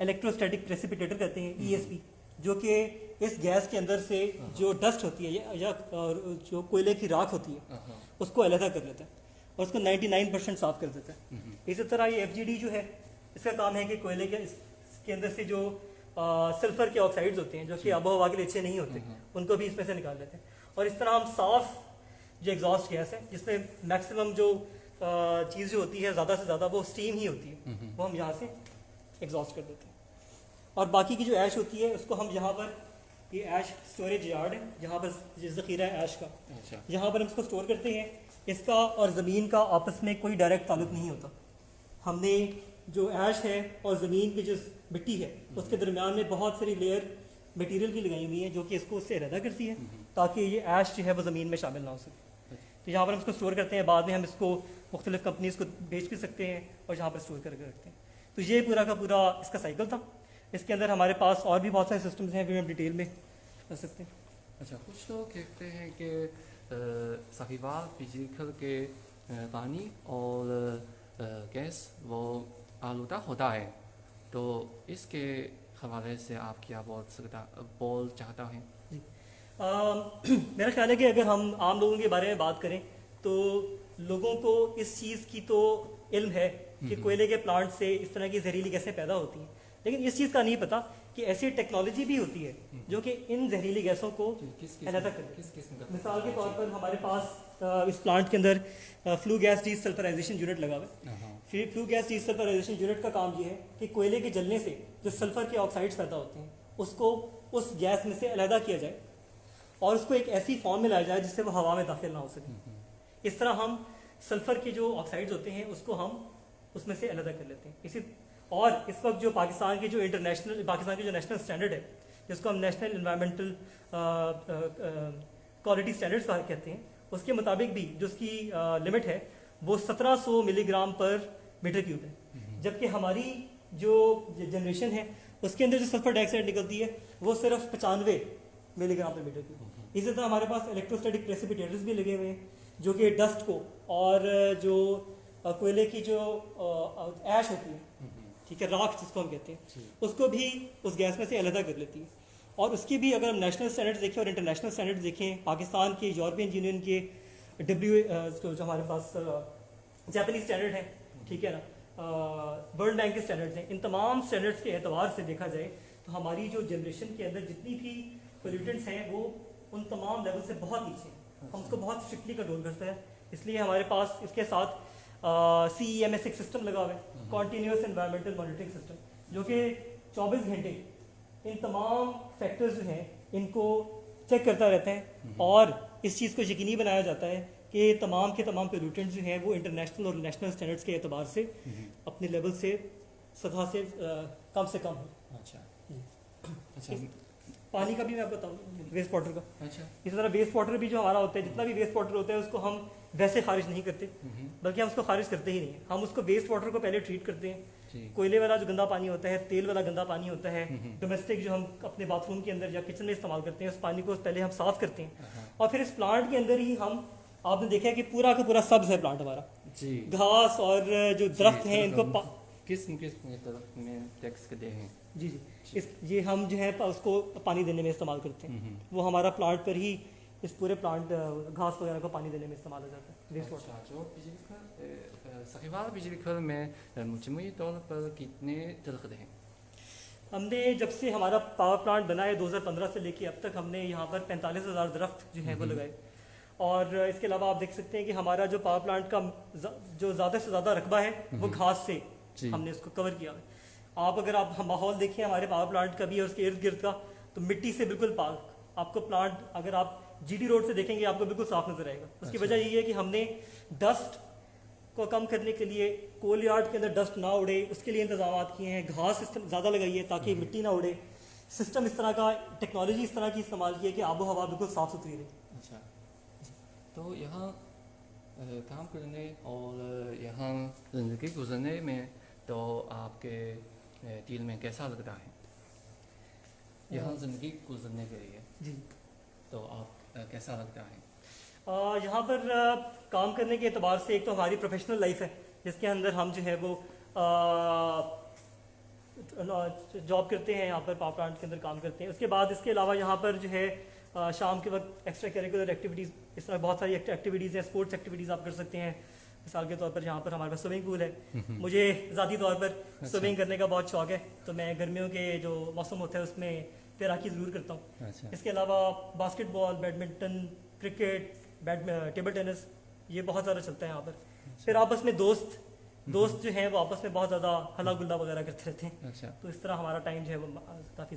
Electrostatic پریسیپیٹیٹر کہتے ہیں ESP, جو کہ اس گیس کے اندر سے جو ڈسٹ ہوتی ہے یا جو کوئلے کی راکھ ہوتی ہے اس کو علیحدہ کر لیتا ہے اور اس کو 99% صاف کر دیتا ہے. اسی طرح یہ FGD جو ہے اس کا کام ہے کہ کوئلے کے اندر سے جو سلفر کے آکسائڈز ہوتے ہیں جو کہ آب و ہوا کے لیے اچھے نہیں ہوتے ان کو بھی اس میں سے نکال لیتے ہیں. اور اس طرح ہم صاف جو ایگزاسٹ گیس ہے جس میں میکسیمم جو چیز جو ہوتی ہے زیادہ سے زیادہ وہ اسٹیم ہی ہوتی ہے وہ ہم یہاں سے ایگزاسٹ کر دیتے ہیں. اور باقی کی جو ایش ہوتی ہے اس کو ہم یہاں پر, یہ ایش اسٹوریج یارڈ ہے جہاں پر ذخیرہ ہے ایش کا, یہاں پر ہم اس کو اسٹور کرتے ہیں. اس کا اور زمین کا آپس میں کوئی ڈائریکٹ تعلق نہیں ہوتا. ہم نے جو ایش ہے اور زمین کی جو مٹی ہے اس کے درمیان میں بہت ساری لیئر مٹیریل کی لگائی ہوئی ہیں جو کہ اس کو اس سے علیحدہ کرتی ہے تاکہ یہ ایش جو ہے وہ زمین میں شامل نہ ہو سکے. تو یہاں پر ہم اس کو اسٹور کرتے ہیں, بعد میں ہم اس کو مختلف کمپنیز کو بیچ بھی سکتے ہیں اور یہاں پر اسٹور کر کے رکھتے ہیں. تو یہ پورا کا پورا اس کا سائیکل تھا. اس کے اندر ہمارے پاس اور بھی بہت سارے سسٹمز ہیں جو ہم ڈیٹیل میں کر سکتے ہیں. اچھا, کچھ لوگ کہتے ہیں کہ ساہیوال بجلی گھر کے پانی اور گیس وہ آلودہ ہوتا ہے, تو اس کے حوالے سے آپ کیا بول چاہتا ہیں؟ جی, میرا خیال ہے کہ اگر ہم عام لوگوں کے بارے میں بات کریں تو لوگوں کو اس چیز کی تو علم ہے کہ کوئلے کے پلانٹ سے اس طرح کی زہریلی گیسیں پیدا ہوتی ہیں, لیکن اس چیز کا نہیں پتا کہ ایسی ٹیکنالوجی بھی ہوتی ہے جو کہ ان زہریلی گیسوں کو علیحدہ کرے. مثال کے طور پر ہمارے پاس اس پلانٹ کے اندر فلو گیس ڈی سلفرائزیشن یونٹ لگا ہوا ہے. فلو گیس ڈی سلفرائزیشن یونٹ کا کام یہ ہے کہ کوئلے کے جلنے سے جو سلفر کے آکسائڈز پیدا ہوتے ہیں اس کو اس گیس میں سے علیحدہ کیا جائے اور اس کو ایک ایسی فارم میں لایا جائے جس سے وہ ہوا میں داخل نہ ہو سکے. اس طرح ہم سلفر کے جو آکسائڈز ہوتے ہیں اس کو ہم اس میں سے علیحدہ کر لیتے ہیں. اور اس وقت جو پاکستان کی جو نیشنل اسٹینڈرڈ ہے جس کو ہم نیشنل انوائرمنٹل کوالٹی اسٹینڈرڈس کہتے ہیں, اس کے مطابق بھی جو اس کی لمٹ ہے وہ 1700 ملی گرام پر میٹر کیوب ہے, جبکہ ہماری جو جنریشن ہے اس کے اندر جو سلفر ڈائی آکسائڈ نکلتی ہے وہ صرف 95 ملی گرام پر میٹر کیوب. اسی طرح ہمارے پاس الیکٹروسٹیٹک پریسیپیٹیٹرز بھی لگے ہوئے ہیں جو کہ ڈسٹ کو اور جو کوئلے کی جو ایش ہوتی ہے, ٹھیک ہے, راکھ جس کو ہم کہتے ہیں, اس کو بھی اس گیس میں سے علیحدہ کر لیتی ہے. اور اس کی بھی اگر ہم نیشنل اسٹینڈرڈ دیکھیں اور انٹرنیشنل اسٹینڈرڈ دیکھیں, پاکستان کے, یورپین یونین کے, جو ہمارے پاس جاپنیز اسٹینڈرڈ ہیں, ٹھیک ہے نا, ورلڈ بینک کے اسٹینڈرڈز ہیں, ان تمام اسٹینڈرڈس کے اعتبار سے دیکھا جائے تو ہماری جو جنریشن کے اندر جتنی بھی پولیوٹنٹس ہیں وہ ان تمام لیول سے بہت نیچے ہیں. ہم اس کو بہت اسٹرکٹلی کنٹرول کرتے ہیں, اس لیے ہمارے پاس اس کے ساتھ CEMS ایک سسٹم لگا ہوا ہے, کنٹینیوس انوائرمنٹل مانیٹرنگ سسٹم, جو کہ 24 گھنٹے ان تمام فیکٹرز جو ہیں ان کو چیک کرتا رہتا ہے اور اس چیز کو یقینی بنایا جاتا ہے کہ تمام کے تمام پولیوٹنٹس جو ہیں وہ انٹرنیشنل اور نیشنل اسٹینڈرڈس کے اعتبار سے اپنے لیول سے سطح سے کم ہو. اچھا, پانی کا بھی میں آپ بتاؤں, ویسٹ واٹر کا. اچھا, اسی طرح ویسٹ واٹر بھی جو ہمارا ہوتا ہے, جتنا بھی ویسٹ واٹر ہوتا ہے اس کو ہم ویسے خارج نہیں کرتے بلکہ ہم اس کو خارج کرتے ہی نہیں ہیں. ہم اس کو ویسٹ واٹر کو پہلے ٹریٹ کرتے ہیں. کوئلے والا جو گندا پانی ہوتا ہے, تیل والا گندا پانی ہوتا ہے, ڈومیسٹک جو ہم اپنے باتھ روم کے اندر یا کچن میں استعمال کرتے ہیں, اس پانی کو پہلے ہم صاف کرتے ہیں اور پھر اس پلانٹ کے اندر ہی ہم, آپ نے دیکھا کہ پورا کا پورا سبز ہے پلانٹ ہمارا, گھاس اور جو درخت ہیں ان کو کس درخت میں ٹیکس کرتے ہیں. جی یہ ہم جو ہے اس کو پانی دینے میں استعمال کرتے ہیں. وہ ہمارا پلانٹ پر ہی اس پورے پلانٹ گھاس وغیرہ کو پانی دینے میں استعمال ہو جاتا ہے. جو بجلی گھر ساہیوال بجلی گھر میں مجموعی طور پر کتنے درخت ہیں؟ ہم نے جب سے ہمارا پاور پلانٹ بنا ہے 2015 سے لے کے اب تک ہم نے یہاں پر 45,000 درخت جو ہیں وہ لگائے. اور اس کے علاوہ آپ دیکھ سکتے ہیں کہ ہمارا جو پاور پلانٹ کا جو زیادہ سے زیادہ رقبہ ہے وہ گھاس سے ہم نے اس کو کور کیا ہے. اگر آپ ماحول دیکھیں ہمارے پاور پلانٹ کا بھی اور اس کے ارد گرد کا, تو مٹی سے بالکل پاک. آپ کو پلانٹ اگر آپ GT روڈ سے دیکھیں گے آپ کو بالکل صاف نظر آئے گا. اس کی وجہ یہی ہے کہ ہم نے ڈسٹ کو کم کرنے کے لیے کول یارڈ کے اندر ڈسٹ نہ اڑے اس کے لیے انتظامات کیے ہیں, گھاس زیادہ لگائی ہے تاکہ مٹی نہ اڑے, سسٹم اس طرح کا, ٹیکنالوجی اس طرح کی استعمال کی ہے کہ آب و ہوا بالکل صاف ستھری رہے. اچھا, تو یہاں کام کرنے اور یہاں زندگی گزرنے میں تو آپ کے دل میں کیسا لگتا ہے یہاں زندگی گزرنے کے لیے؟ جی, تو آپ کیسا لگتا ہے یہاں پر کام کرنے کے اعتبار سے؟ ایک تو ہماری پروفیشنل لائف ہے جس کے اندر ہم جو ہے وہ جاب کرتے ہیں یہاں پر پاور پلانٹ کے اندر کام کرتے ہیں. اس کے بعد اس کے علاوہ یہاں پر جو ہے شام کے وقت ایکسٹرا کریکولر ایکٹیویٹیز اس طرح بہت ساری ایکٹیویٹیز ہیں. اسپورٹس ایکٹیویٹیز آپ کر سکتے ہیں. مثال کے طور پر یہاں پر ہمارے پاس سوئمنگ پول ہے. مجھے ذاتی طور پر سوئمنگ کرنے کا بہت شوق ہے, تو میں گرمیوں کے جو موسم ہوتا ہے اس میں تیراکی ضرور کرتا ہوں. اس کے علاوہ باسکٹ بال, بیڈمنٹن, کرکٹ, ٹیبل ٹینس یہ بہت زیادہ چلتا ہے یہاں پر. پھر آپس میں دوست جو ہیں وہ آپس میں بہت زیادہ ہلا گلا وغیرہ کرتے رہتے ہیں. تو اس طرح ہمارا ٹائم جو ہے وہ کافی زیادہ